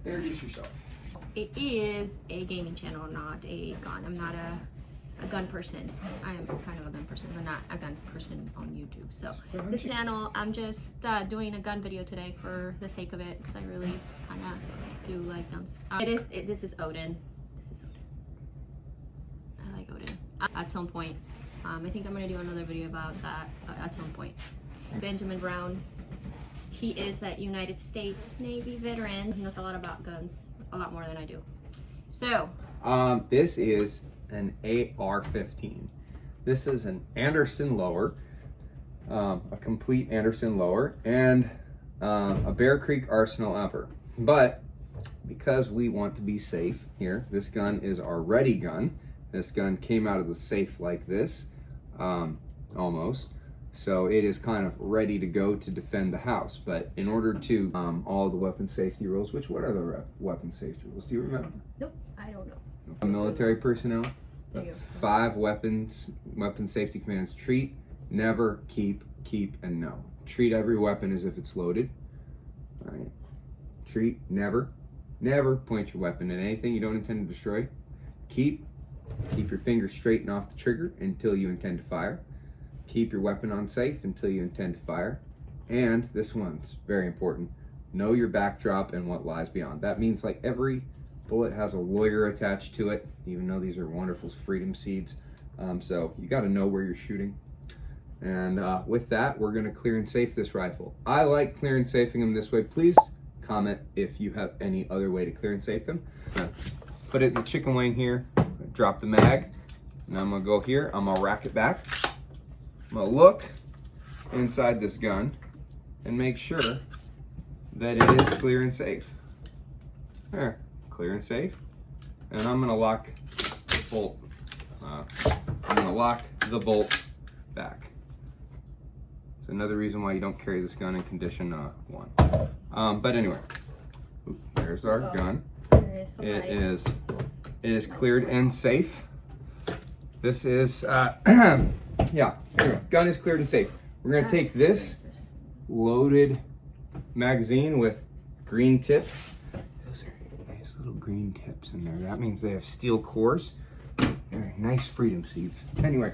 Introduce yourself. It is a gaming channel, not a gun. I'm not a gun person. I am kind of a gun person, but not a gun person on YouTube. So this channel, I'm just doing a gun video today for the sake of it, because I really kind of do like guns. This is Odin. This is Odin. I like Odin. At some point, I think I'm gonna do another video about that at some point. Benjamin Brown. He is that United States Navy veteran. He knows a lot about guns, a lot more than I do. So, this is an AR-15. This is an Anderson lower, a complete Anderson lower, and a Bear Creek Arsenal upper. But because we want to be safe here, this gun is our ready gun. This gun came out of the safe like this, almost. So it is kind of ready to go to defend the house. But in order to all the weapon safety rules, what are the weapon safety rules? Do you remember? nope, I don't know. Military personnel, There you go. 5 weapon safety commands: treat, never, keep, and no. Treat every weapon as if it's loaded. All right. Treat, never point your weapon at anything you don't intend to destroy. Keep your finger straight and off the trigger until you intend to fire. Keep your weapon on safe until you intend to fire. And this one's very important: know your backdrop and what lies beyond. That means like every bullet has a lawyer attached to it, even though these are wonderful freedom seeds. So you got to know where you're shooting. And with that, we're going to clear and safe this rifle. I like clear and safing them this way. Please comment if you have any other way to clear and safe them. Put it in the chicken wing here, drop the mag, and I'm going to go here. I'm going to rack it back. I'm going to look inside this gun and make sure that it is clear and safe. There, clear and safe. And I'm going to lock the bolt. I'm going to lock the bolt back. It's another reason why you don't carry this gun in condition 1. But anyway, there's our gun. It is cleared and safe. This is yeah, anyway, gun is cleared and safe. We're gonna take this loaded magazine with green tip. Those are nice little green tips in there. That means they have steel cores. They're nice freedom seeds. Anyway,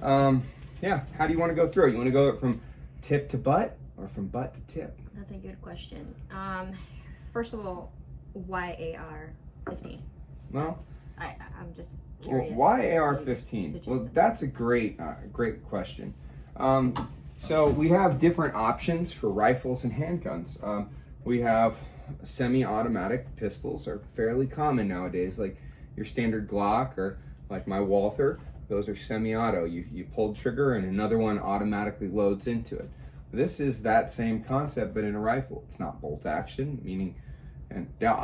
yeah, how do you want to go through it? You want to go from tip to butt or from butt to tip? That's a good question. First of all, why AR-15? Well, I'm just curious. Why AR-15? Well, that's a great question. So we have different options for rifles and handguns. We have semi-automatic pistols are fairly common nowadays, like your standard Glock or like my Walther. Those are semi-auto. You pull the trigger and another one automatically loads into it. This is that same concept, but in a rifle. It's not bolt action, meaning, and now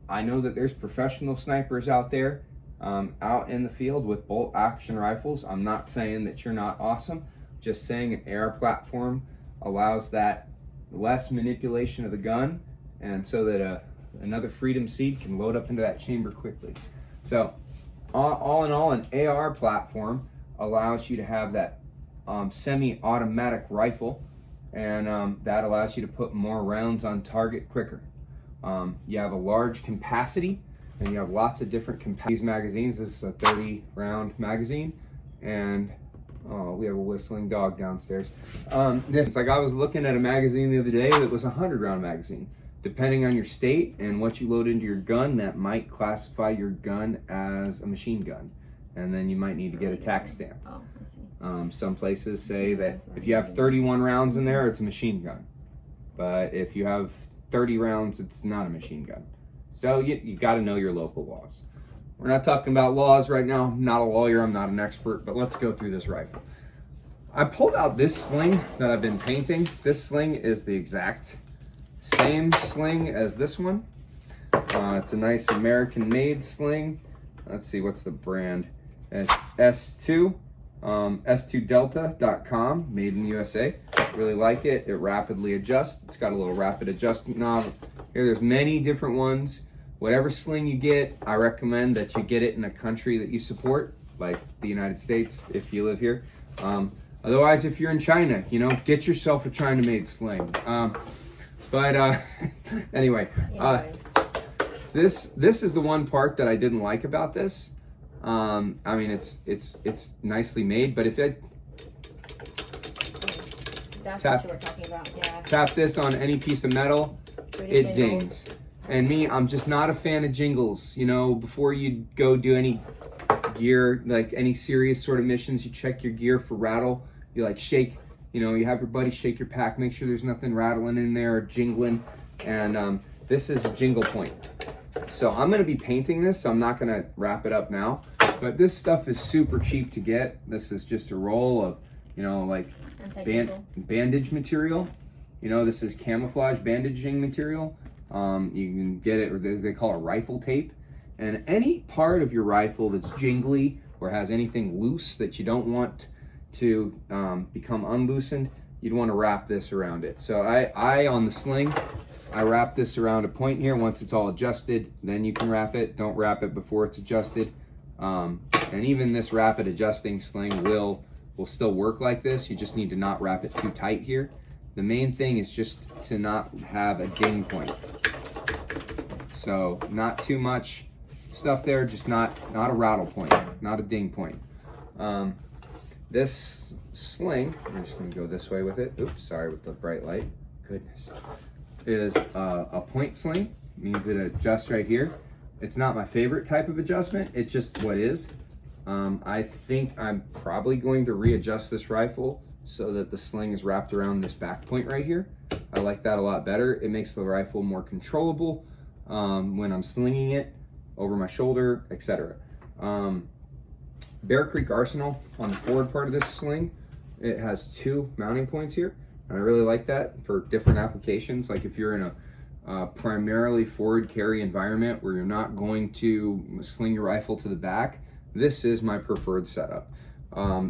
I know that there's professional snipers out there, out in the field with bolt action rifles. I'm not saying that you're not awesome. Just saying an AR platform allows that less manipulation of the gun, and so that another freedom seed can load up into that chamber quickly. So all in all, an AR platform allows you to have that semi-automatic rifle, and that allows you to put more rounds on target quicker. You have a large capacity, and you have lots of different these magazines. This is a 30-round magazine, and we have a whistling dog downstairs. It's like I was looking at a magazine the other day that was a 100-round magazine. Depending on your state and what you load into your gun, that might classify your gun as a machine gun, and then you might need to get a tax stamp. Oh, I see. Some places say that if you have 31 rounds in there, it's a machine gun, but if you have 30 rounds, it's not a machine gun. So you got to know your local laws. We're not talking about laws right now. I'm not a lawyer, I'm not an expert, but let's go through this rifle. I pulled out this sling that I've been painting. This sling is the exact same sling as this one. It's a nice American-made sling. Let's see, what's the brand? It's S2, S2Delta.com, made in the USA. Really like it. It rapidly adjusts. It's got a little rapid adjustment knob. Here, there's many different ones. Whatever sling you get, I recommend that you get it in a country that you support, like the United States, if you live here. Otherwise, if you're in China, get yourself a China-made sling. But anyway, This is the one part that I didn't like about this. I mean, it's nicely made, but if it That's tap, what you were talking about, yeah. tap this on any piece of metal, it dings. And me, I'm just not a fan of jingles. You know, before you go do any gear, like any serious sort of missions, you check your gear for rattle. You like shake, you know, you have your buddy shake your pack, make sure there's nothing rattling in there or jingling. And this is a jingle point. So I'm gonna be painting this, so I'm not gonna wrap it up now. But this stuff is super cheap to get. This is just a roll of, you know, like bandage material. You know, this is camouflage bandaging material. You can get it, or they call it rifle tape. And any part of your rifle that's jingly or has anything loose that you don't want to become unloosened, you'd want to wrap this around it. So I on the sling, I wrap this around a point here. Once it's all adjusted, then you can wrap it. Don't wrap it before it's adjusted. And even this rapid adjusting sling will still work like this. You just need to not wrap it too tight here. The main thing is just to not have a ding point. So not too much stuff there, just not a rattle point, not a ding point. This sling, I'm just gonna go this way with it. Oops, sorry with the bright light. Goodness. Is a point sling, means it adjusts right here. It's not my favorite type of adjustment, it's just what is. I think I'm probably going to readjust this rifle so that the sling is wrapped around this back point right here. I like that a lot better. It makes the rifle more controllable when I'm slinging it over my shoulder, etc. Bear Creek Arsenal, on the forward part of this sling, it has 2 mounting points here. And I really like that for different applications. Like if you're in a primarily forward carry environment where you're not going to sling your rifle to the back, this is my preferred setup.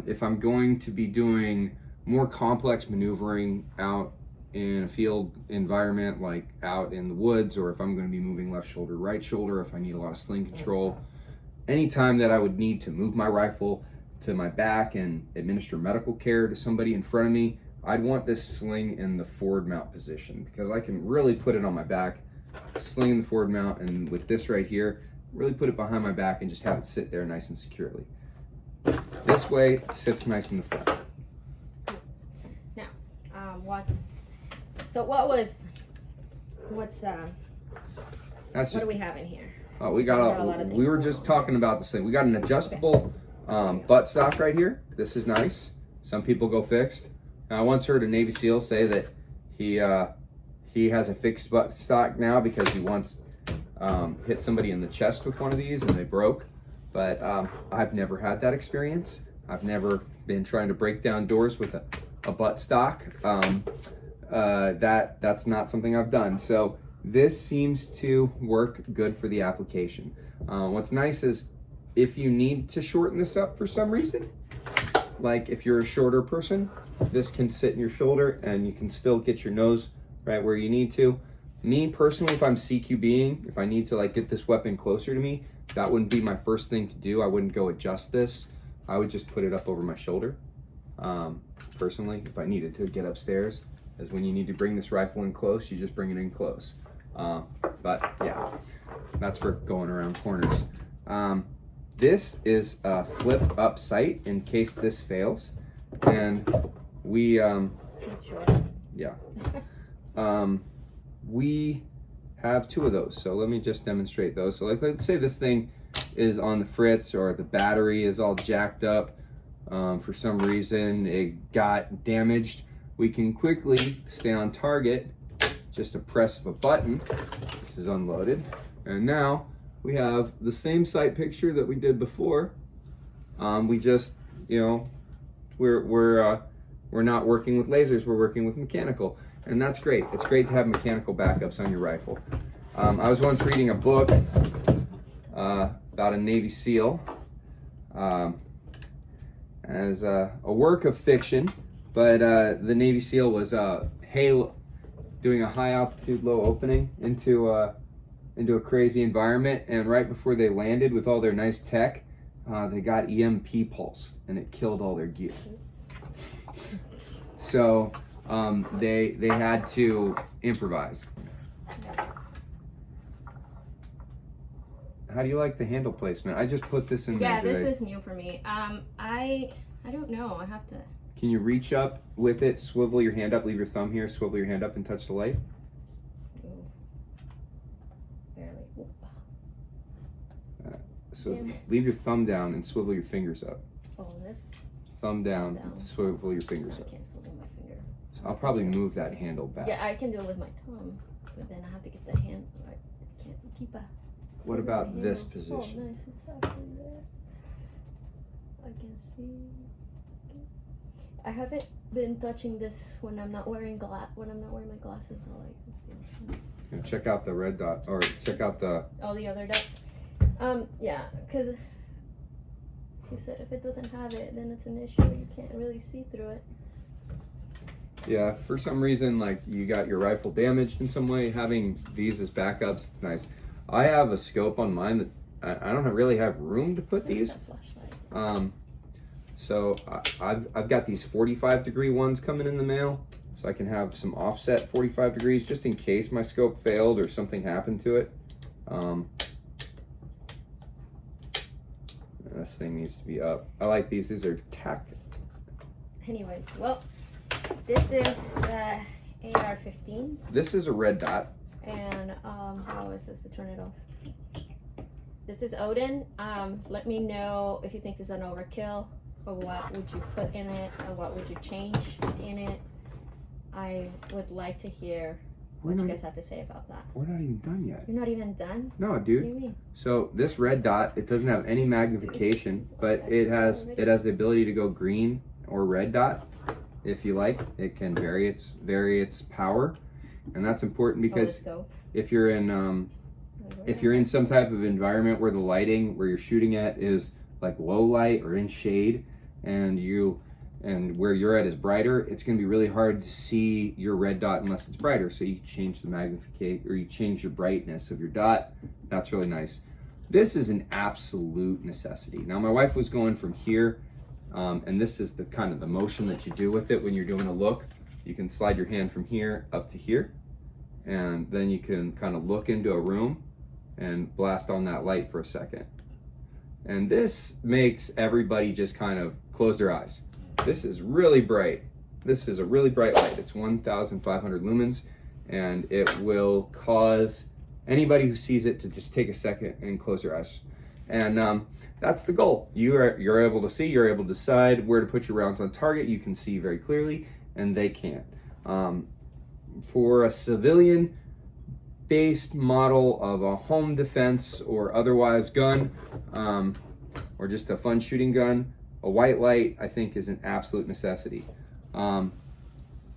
If I'm going to be doing more complex maneuvering out in a field environment, like out in the woods, or if I'm going to be moving left shoulder, right shoulder, if I need a lot of sling control, anytime that I would need to move my rifle to my back and administer medical care to somebody in front of me, I'd want this sling in the forward mount position because I can really put it on my back, sling in the forward mount, and with this right here, really put it behind my back and just have it sit there nice and securely. This way, it sits nice in the front. Now, what do we have in here? We were just talking about this thing. We got an adjustable butt stock right here. This is nice. Some people go fixed. I once heard a Navy SEAL say that he has a fixed butt stock now because he once hit somebody in the chest with one of these and they broke. But I've never had that experience. I've never been trying to break down doors with a butt stock. That's not something I've done. So this seems to work good for the application. What's nice is if you need to shorten this up for some reason, like if you're a shorter person, this can sit in your shoulder and you can still get your nose right where you need to. Me personally, if I'm CQBing, if I need to like get this weapon closer to me, that wouldn't be my first thing to do. I wouldn't go adjust this. I would just put it up over my shoulder. Personally, if I needed to get upstairs, as when you need to bring this rifle in close, you just bring it in close. But yeah, that's for going around corners. This is a flip up sight in case this fails. And we, yeah. We have 2 of those. So let me just demonstrate those. So like, let's say this thing is on the fritz or the battery is all jacked up. For some reason it got damaged. We can quickly stay on target, just a press of a button. This is unloaded. And now we have the same sight picture that we did before. We just, you know, we're not working with lasers, we're working with mechanical. And that's great. It's great to have mechanical backups on your rifle. I was once reading a book about a Navy SEAL as a work of fiction, but the Navy SEAL was doing a high altitude, low opening into a crazy environment, and right before they landed with all their nice tech, they got EMP pulsed and it killed all their gear. So they had to improvise. How do you like the handle placement? I just put this in Yeah, there this today. is new for me. I don't know. I have to. Can you reach up with it, swivel your hand up, leave your thumb here, swivel your hand up and touch the light? Ooh. Barely. Ooh. So Yeah. leave your thumb down and swivel your fingers up. Oh, this. Thumb down, Down. swivel your I fingers up. can't swivel my finger. So I'll probably move that handle back. Yeah, I can do it with my thumb, but then I have to get the hand. I can't keep a. What about handle. this Oh, position? nice. It's actually there. I can see. I haven't been touching this when I'm not wearing when I'm not wearing my glasses. So like this feels. Yeah, check out the red dot, or check out the. All the other dots. Yeah, because you said if it doesn't have it, then it's an issue. You can't really see through it. Yeah, for some reason, like you got your rifle damaged in some way, having these as backups, it's nice. I have a scope on mine that I don't really have room to put these. That's a flashlight. So I've got these 45-degree ones coming in the mail, so I can have some offset 45 degrees just in case my scope failed or something happened to it. This thing needs to be up. I like these. These are tack. Anyways, well, this is the AR-15, This is a red dot. and how is this to turn it off? This is Odin. Let me know if you think this is an overkill, or what would you put in it, or what would you change in it. I would like to hear what you guys have to say about that. We're not even done yet. You're not even done? No, What do dude. you mean? So this red dot, it doesn't have any magnification, but it has the ability to go green or red dot if you like. It can vary its power, and that's important because if you're in some type of environment where the lighting where you're shooting at is like low light or in shade, and where you're at is brighter, it's going to be really hard to see your red dot unless it's brighter. So you change the magnification, or you change your brightness of your dot. That's really nice. This is an absolute necessity. Now my wife was going from here, and this is the kind of the motion that you do with it when you're doing a look. You can slide your hand from here up to here, and then you can kind of look into a room and blast on that light for a second. And this makes everybody just kind of close their eyes. This is really bright. This is a really bright light. It's 1,500 lumens, and it will cause anybody who sees it to just take a second and close their eyes. And that's the goal. You're able to see, you're able to decide where to put your rounds on target. You can see very clearly, and they can't. For a civilian based model of a home defense or otherwise gun, or just a fun shooting gun, a white light I think is an absolute necessity. On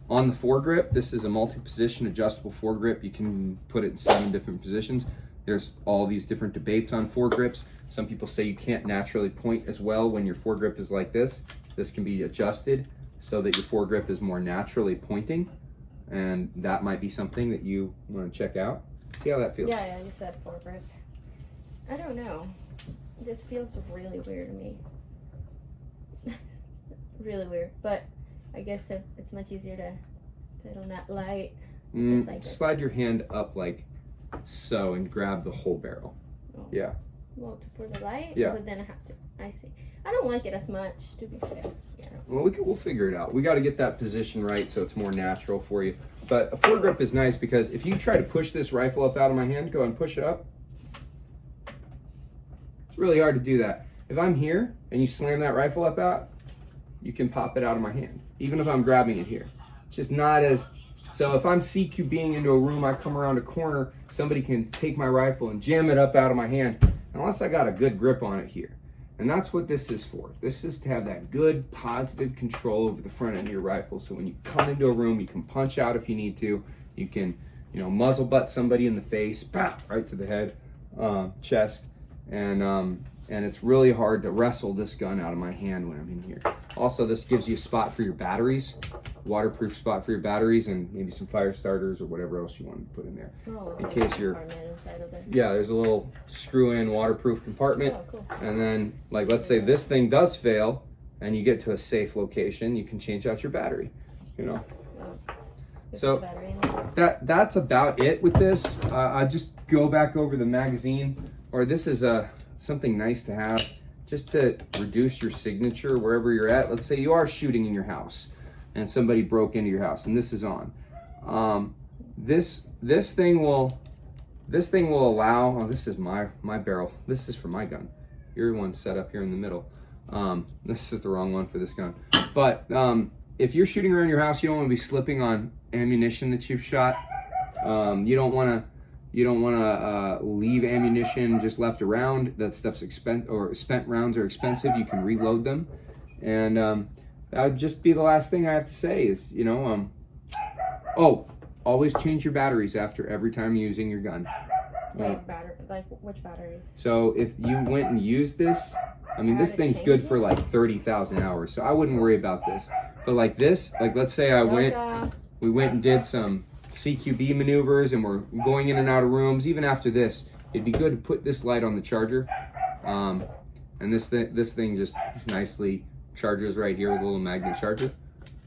the foregrip, this is a multi-position adjustable foregrip. You can put it in 7 different positions. There's all these different debates on foregrips. Some people say you can't naturally point as well when your foregrip is like this. This can be adjusted so that your foregrip is more naturally pointing, and that might be something that you want to check out. See how that feels. Yeah, you said foregrip. I don't know. This feels really weird to me. Really weird, but I guess it's much easier to hit on that light. It's like this. Slide your hand up like so and grab the whole barrel. Oh. Yeah. Well, for the light? Yeah. But then I have to, I see. I don't like it as much, to be fair. Yeah. Well, we'll figure it out. We got to get that position right so it's more natural for you. But a foregrip is nice because if you try to push this rifle up out of my hand, go and push it up. It's really hard to do that. If I'm here and you slam that rifle up out, you can pop it out of my hand, even if I'm grabbing it here. It's just not as... So if I'm CQBing into a room, I come around a corner, somebody can take my rifle and jam it up out of my hand, unless I got a good grip on it here. And that's what this is for. This is to have that good, positive control over the front end of your rifle. So when you come into a room, you can punch out if you need to. You can, muzzle butt somebody in the face, pop, right to the head, chest. And it's really hard to wrestle this gun out of my hand when I'm in here. Also, this gives you a spot for your batteries, waterproof spot for your batteries, and maybe some fire starters or whatever else you want to put in there. Oh, in case you're... inside of it. Yeah, there's a little screw-in waterproof compartment. Oh, cool. And then, like, let's say this thing does fail, and you get to a safe location, you can change out your battery, Oh. So Battery in there. that's about it with this. I just go back over the magazine. or this is something nice to have just to reduce your signature wherever you're at. Let's say you are shooting in your house and somebody broke into your house and this is on. This thing will allow, oh, this is my barrel. This is for my gun. Your one's set up here in the middle. This is the wrong one for this gun. But if you're shooting around your house, you don't want to be slipping on ammunition that you've shot. You don't want to leave ammunition just left around. That stuff's spent rounds are expensive. You can reload them, and that would just be the last thing I have to say. Is always change your batteries after every time using your gun. Like which batteries? So if you went and used this, I mean, this thing's good for like 30,000 hours, so I wouldn't worry about this. But like this, like let's say we went and did some CQB maneuvers and we're going in and out of rooms. Even after this, it'd be good to put this light on the charger. And this thing just nicely charges right here with a little magnet charger.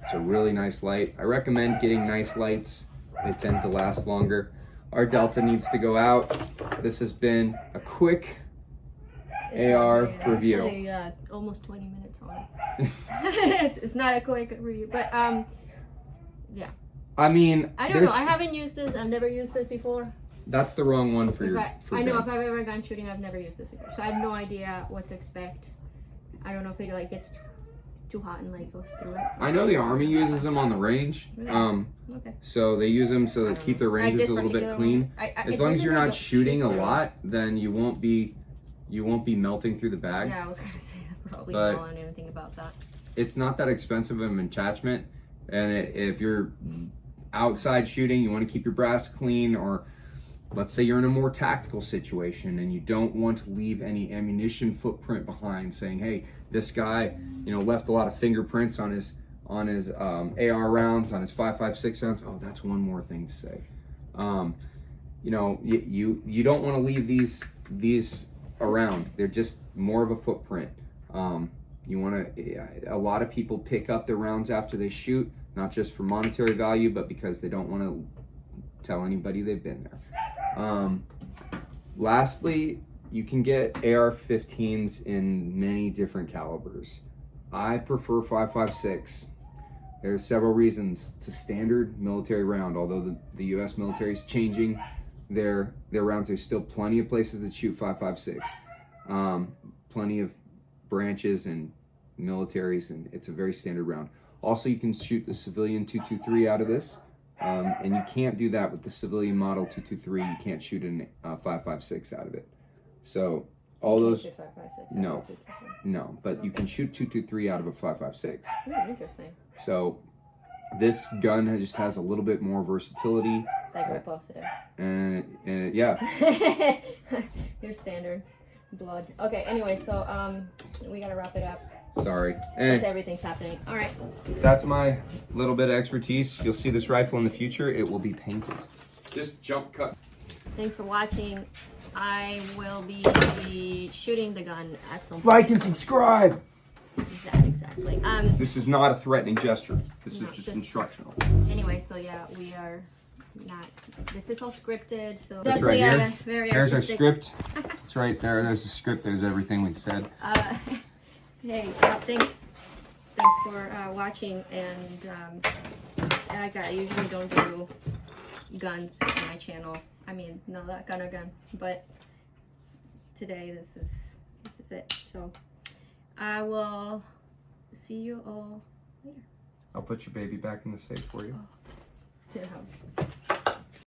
It's a really nice light. I recommend getting nice lights. They tend to last longer. Our Delta needs to go out. This has been a quick AR review. Actually, almost 20 minutes on it. It's not a quick review, but yeah. I mean, I don't know. I haven't used this. I've never used this before. That's the wrong one for I know if I've ever gone shooting, I've never used this before, so I have no idea what to expect. I don't know if it like gets too hot and like goes through it. I know the Army uses them on the range. Really? Okay. So they use them so they keep their ranges a little bit clean. As long as you're not shooting a lot, then you won't be melting through the bag. Yeah, I was gonna say I probably don't know anything about that. It's not that expensive of an attachment, and if you're outside shooting, you want to keep your brass clean, or let's say you're in a more tactical situation and you don't want to leave any ammunition footprint behind, saying, "Hey, this guy, left a lot of fingerprints on his AR rounds, on his 5.56 rounds." Oh, that's one more thing to say. You don't want to leave these around. They're just more of a footprint. You want to. A lot of people pick up their rounds after they shoot, not just for monetary value, but because they don't want to tell anybody they've been there. Lastly, you can get AR-15s in many different calibers. I prefer 5.56. There are several reasons. It's a standard military round, although the U.S. military is changing their rounds. There's still plenty of places that shoot 5.56. Plenty of branches and militaries, and it's a very standard round. Also, you can shoot the civilian 223 out of this, and you can't do that with the civilian model 223. You can't shoot an 5.56 out of it. So all those, no, but you can shoot 223 out of a 5.56. Interesting. So this gun just has a little bit more versatility. Psycho positive. And yeah. Your standard blood. Okay. Anyway, so we gotta wrap it up. Sorry. Because everything's happening. All right. That's my little bit of expertise. You'll see this rifle in the future. It will be painted. Just jump cut. Thanks for watching. I will be shooting the gun at some point. Like and subscribe. Exactly. This is not a threatening gesture. This is just instructional. Anyway, so yeah, we are not. This is all scripted. So that's right here. Very There's artistic. our script. It's right there. There's the script. There's everything we said. Hey, thanks for watching. And like I usually don't do guns on my channel. I mean, no, that kind of gun. But today, this is it. So I will see you all later. I'll put your baby back in the safe for you. Yeah.